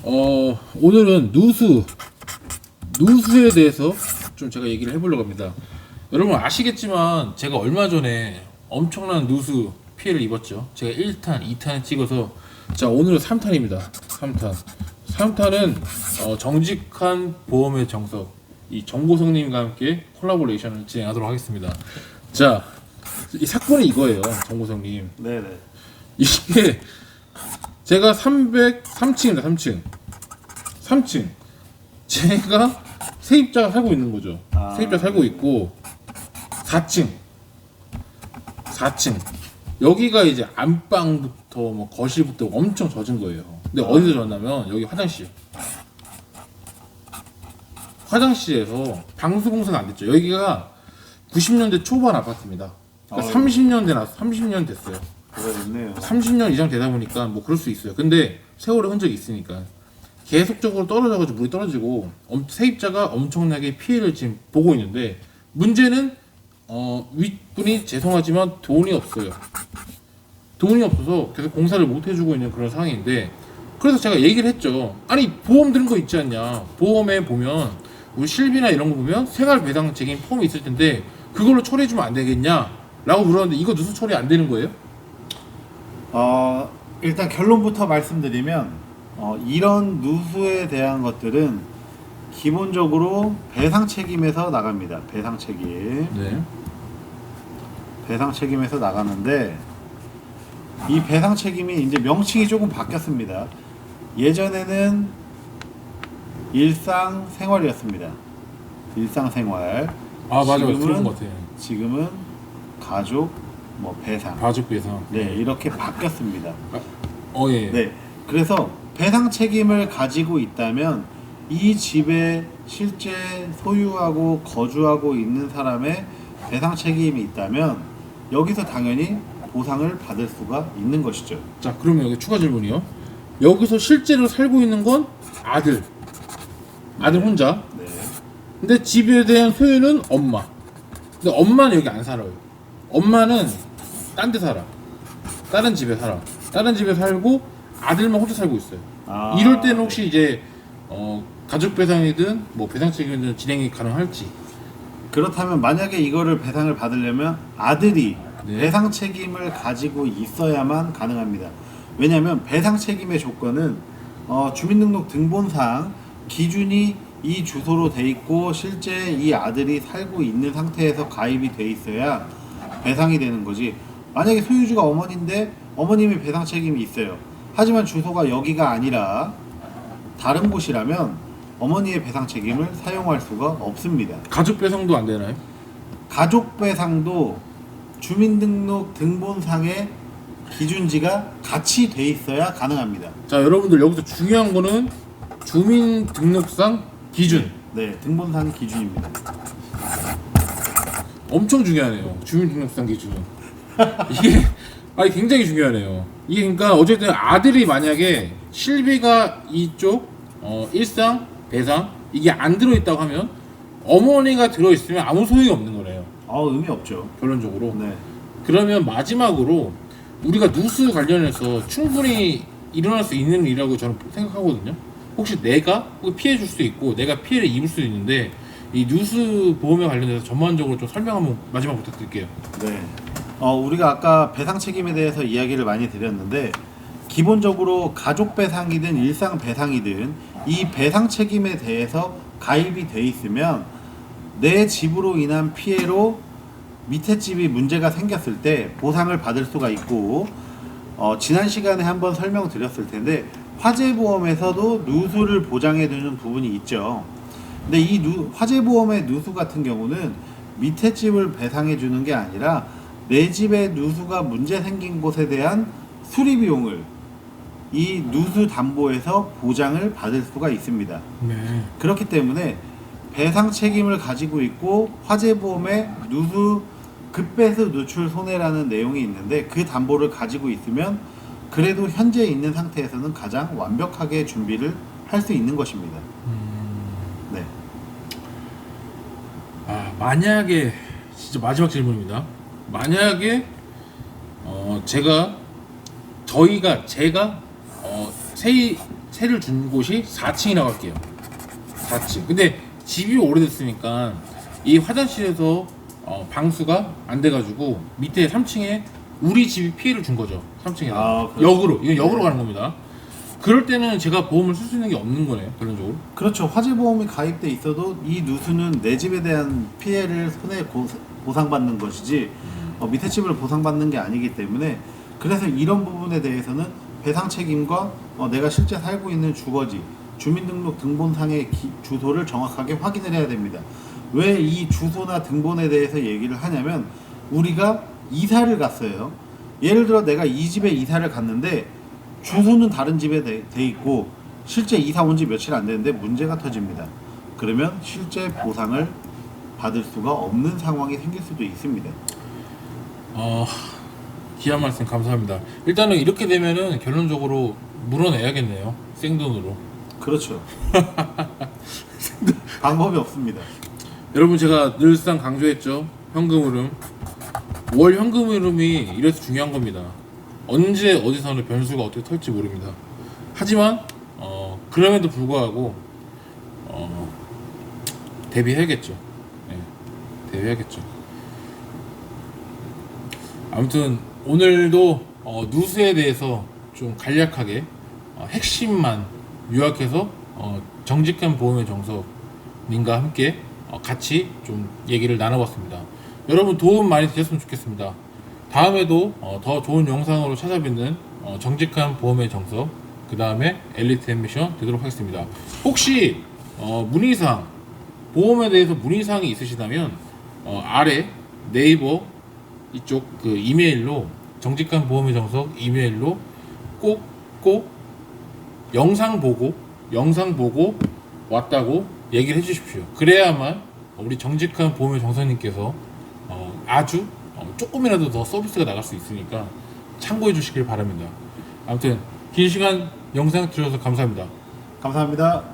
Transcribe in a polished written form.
오늘은 누수에 대해서 좀 제가 얘기를 해보려고 합니다. 여러분 아시겠지만 제가 얼마 전에 엄청난 누수 피해를 입었죠. 제가 1탄, 2탄 찍어서 자 오늘은 3탄입니다. 3탄은 정직한 보험의 정석 이 정보성님과 함께 콜라보레이션을 진행하도록 하겠습니다. 자, 이 사건이 이거예요, 정보성님. 네네. 이게 제가 3층입니다. 3층. 제가 세입자가 살고 있는 거죠. 세입자 살고 있고 4층. 여기가 이제 안방부터 뭐 거실부터 엄청 젖은 거예요. 근데 어디서 젖냐면 여기 화장실에서 방수 공사가 안 됐죠. 여기가 90년대 초반 아파트입니다. 그러니까 30년 됐어요. 그러겠네요. 30년 이상 되다 보니까 뭐 그럴 수 있어요. 근데 세월의 흔적이 있으니까 계속적으로 떨어져가지고 물이 떨어지고 세입자가 엄청나게 피해를 지금 보고 있는데 문제는 윗분이 죄송하지만 돈이 없어요. 돈이 없어서 계속 공사를 못 해주고 있는 그런 상황인데 그래서 제가 얘기를 했죠. 아니 보험 들은 거 있지 않냐. 보험에 보면 우리 실비나 이런 거 보면 생활배상 책임 포함이 있을 텐데 그걸로 처리해주면 안 되겠냐 라고 물었는데 이거 누수 처리 안 되는 거예요? 일단 결론부터 말씀드리면 이런 누수에 대한 것들은 기본적으로 배상 책임에서 나갑니다. 배상 책임. 네. 배상 책임에서 나가는데 이 배상 책임이 이제 명칭이 조금 바뀌었습니다. 예전에는 일상생활이었습니다. 일상생활. 맞아요. 그런 것 같아요. 지금은 가족 배상. 가족 배상. 네, 이렇게 바뀌었습니다. 예. 네. 그래서 배상 책임을 가지고 있다면 이 집에 실제 소유하고 거주하고 있는 사람의 배상 책임이 있다면 여기서 당연히 보상을 받을 수가 있는 것이죠. 자, 그러면 여기 추가 질문이요. 여기서 실제로 살고 있는 건 아들 혼자. 네. 근데 집에 대한 소유는 엄마. 근데 엄마는 여기 안 살아요. 엄마는 딴 데 살아. 다른 집에 살아. 다른 집에 살고 아들만 혼자 살고 있어요. 이럴 때는 혹시 이제 가족 배상이든 뭐 배상 책임이든 진행이 가능할지. 그렇다면 만약에 이거를 배상을 받으려면 아들이 네. 배상 책임을 가지고 있어야만 가능합니다. 왜냐하면 배상 책임의 조건은 주민등록 등본상 기준이 이 주소로 돼 있고 실제 이 아들이 살고 있는 상태에서 가입이 돼 있어야 배상이 되는 거지. 만약에 소유주가 어머니인데 어머님이 배상 책임이 있어요. 하지만 주소가 여기가 아니라 다른 곳이라면 어머니의 배상 책임을 사용할 수가 없습니다. 가족 배상도 안 되나요? 가족 배상도 주민등록 등본상의 기준지가 같이 돼 있어야 가능합니다. 자, 여러분들 여기서 중요한 거는 주민등록상 기준. 네, 등본상 기준입니다. 엄청 중요하네요. 주민등록상 기준. 이게 굉장히 중요하네요. 이게 그러니까 어쨌든 아들이 만약에 실비가 이쪽 일상 배상 이게 안 들어있다고 하면 어머니가 들어있으면 아무 소용이 없는 거래요. 의미 없죠. 결론적으로. 네. 그러면 마지막으로 우리가 누수 관련해서 충분히 일어날 수 있는 일이라고 저는 생각하거든요. 혹시 내가 피해 줄 수 있고 내가 피해를 입을 수 있는데 이 누수 보험에 관련해서 전반적으로 좀 설명 한번 마지막 부탁드릴게요. 네. 우리가 아까 배상 책임에 대해서 이야기를 많이 드렸는데 기본적으로 가족 배상이든 일상 배상이든 이 배상 책임에 대해서 가입이 돼 있으면 내 집으로 인한 피해로 밑에 집이 문제가 생겼을 때 보상을 받을 수가 있고 지난 시간에 한번 설명드렸을 텐데 화재보험에서도 누수를 보장해주는 부분이 있죠. 근데 이 화재보험의 누수 같은 경우는 밑에 집을 배상해주는 게 아니라 내 집에 누수가 문제 생긴 곳에 대한 수리비용을 이 누수 담보에서 보장을 받을 수가 있습니다. 네. 그렇기 때문에 배상 책임을 가지고 있고 화재보험에 누수 급배수 누출 손해라는 내용이 있는데 그 담보를 가지고 있으면 그래도 현재 있는 상태에서는 가장 완벽하게 준비를 할 수 있는 것입니다. 네. 만약에 진짜 마지막 질문입니다. 만약에 제가 세를 준 곳이 4층이라고 할게요. 4층. 근데 집이 오래됐으니까 이 화장실에서 방수가 안 돼가지고 밑에 3층에 우리 집이 피해를 준 거죠. 3층에다. 아, 그렇죠. 역으로. 이건 역으로 가는 겁니다. 그럴 때는 제가 보험을 쓸 수 있는 게 없는 거네요. 결론적으로. 그렇죠. 화재보험이 가입돼 있어도 이 누수는 내 집에 대한 피해를 보상받는 것이지 밑에 집을 보상받는 게 아니기 때문에, 그래서 이런 부분에 대해서는 배상 책임과 내가 실제 살고 있는 주거지, 주민등록 등본상의 주소를 정확하게 확인을 해야 됩니다. 왜 이 주소나 등본에 대해서 얘기를 하냐면, 우리가 이사를 갔어요. 예를 들어 내가 이 집에 이사를 갔는데 주소는 다른 집에 돼 있고 실제 이사 온 지 며칠 안 됐는데 문제가 터집니다. 그러면 실제 보상을 받을 수가 없는 상황이 생길 수도 있습니다. 귀한 말씀 감사합니다. 일단은 이렇게 되면은 결론적으로 물어내야겠네요. 생돈으로. 그렇죠. 방법이 없습니다. 여러분, 제가 늘상 강조했죠. 현금 흐름. 월 현금 흐름이 이래서 중요한 겁니다. 언제 어디서는 변수가 어떻게 털지 모릅니다. 하지만 그럼에도 불구하고 대비해야겠죠. 네, 대비해야겠죠. 아무튼 오늘도 누수에 대해서 좀 간략하게 핵심만 요약해서 정직한 보험의 정석님과 함께 같이 좀 얘기를 나눠봤습니다. 여러분 도움 많이 되셨으면 좋겠습니다. 다음에도 더 좋은 영상으로 찾아뵙는 정직한 보험의 정석, 그 다음에 엘리트 앰비션 되도록 하겠습니다. 혹시 문의사항, 보험에 대해서 문의사항이 있으시다면 아래 네이버 이쪽 그 이메일로, 정직한 보험의 정석 이메일로 꼭 영상 보고 왔다고 얘기를 해주십시오. 그래야만 우리 정직한 보험의 정석님께서 아주 조금이라도 더 서비스가 나갈 수 있으니까 참고해 주시길 바랍니다. 아무튼 긴 시간 영상 들어줘서 감사합니다. 감사합니다.